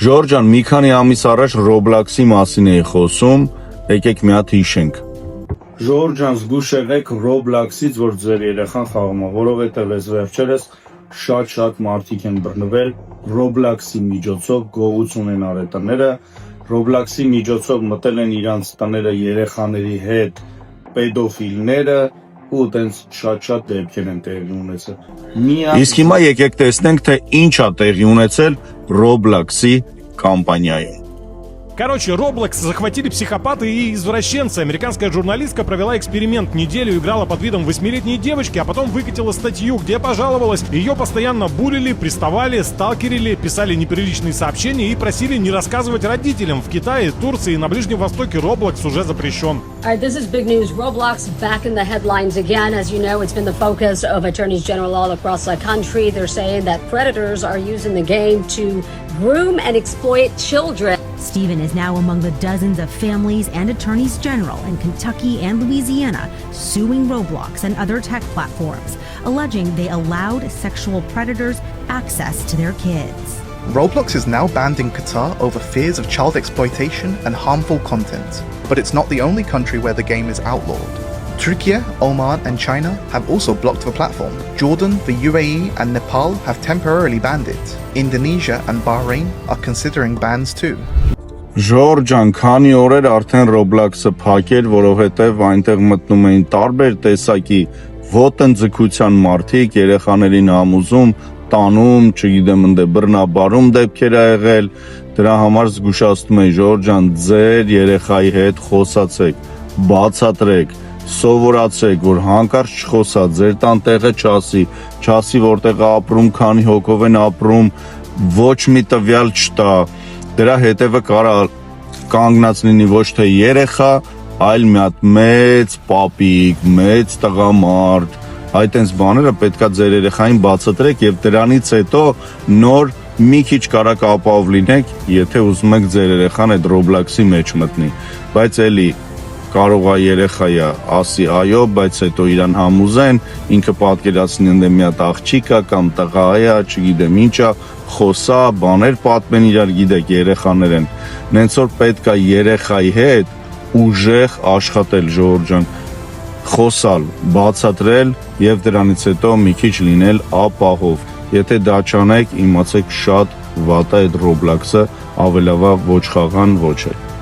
Ժորժան, մի քանի ամիս առաջ Roblox-ի մասին էի խոսում, եկեք մի հատ հիշենք։ Ժորժան, զգուշ եղեք Roblox-ից, որ ձեր երեխան խաղում է, որովհետև այս վերջերս շատ մարդիկ են բռնվել Roblox-ի միջոցով գողություն են արել տները, Roblox-ի միջոցով մտել են իրանց տները երեխաների հետ պետոֆիլները ու տենց շատ դեպքեր են տեղի ունեցել։ Իսկ հիմա եկեք տեսնենք, թե ինչ է տեղի ունեցել Roblox-ի компанияю. Короче, Roblox захватили психопаты и извращенцы. Американская журналистка провела эксперимент. Неделю играла под видом 8-летней девочки, а потом выкатила статью, где пожаловалась. Ее постоянно булили, приставали, сталкерили, писали неприличные сообщения и просили не рассказывать родителям. В Китае, Турции и на Ближнем Востоке Roblox уже запрещен. Alright, this is big news. Roblox back in the headlines again. As you know, it's been the focus of attorneys general all across the country. They're saying that predators are using the game to groom and exploit children. Stephen is now among the dozens of families and attorneys general in Kentucky and Louisiana suing Roblox and other tech platforms, alleging they allowed sexual predators access to their kids. Roblox is now banned in Qatar over fears of child exploitation and harmful content. But it's not the only country where the game is outlawed. Turkey, Oman, and China have also blocked the platform. Jordan, the UAE, and Nepal have temporarily banned it. Indonesia and Bahrain are considering bans too. Ժորժան, քանի օրեր արդեն Roblox-ը փակել, որովհետև այնտեղ մտնում էին տարբեր տեսակի ոտնձգության մարդիկ, երեխաներին համոզում, տանում, չգիտեմ, ընդ բռնաբարում դեպքեր ա եղել, դրա համար զգուշացնում եմ Ժորժան, ձեր երեխայի հետ խոսացեք, բացատրեք, սովորացրեք, որ հանկարծ չխոսա, ձեր տան տեղը չասի որտեղ ապրում, քանի հոգով են ապրում, ոչ մի տվյալ չտա, դրա հետևը կարա կանգնած լինի ոչ թե երեխա, այլ մի հատ մեծ պապիկ, մեծ տղամարդ, այդ այնց բաները պետքա ձեր երեխային բացատրեք եւ դրանից հետո նոր մի քիչ կարակ ապահով լինեք, եթե ուզում եք ձեր երեխան այդ Roblox-ի մեջ մտնի, բայց էլի կարող է երեխայա ասի այո, բայց հետո իրան համոզեն, ինքը պատկերացնի ընդ մի հատ աղջիկա կամ տղա է, չգիտեմ ինչա, խոսա, բաներ պատմեն իրար, գիտեք, երեխաներ են։ Նենց որ պետք է երեխայի հետ ուժեղ աշխատել, Ժորժան, խոսալ, բացատրել եւ դրանից հետո մի քիչ լինել ապահով։ Եթե դա չանեք, իմացեք շատ վատ է այդ Roblox-ը, ավելավա ոչ խաղան, ոչ էլ։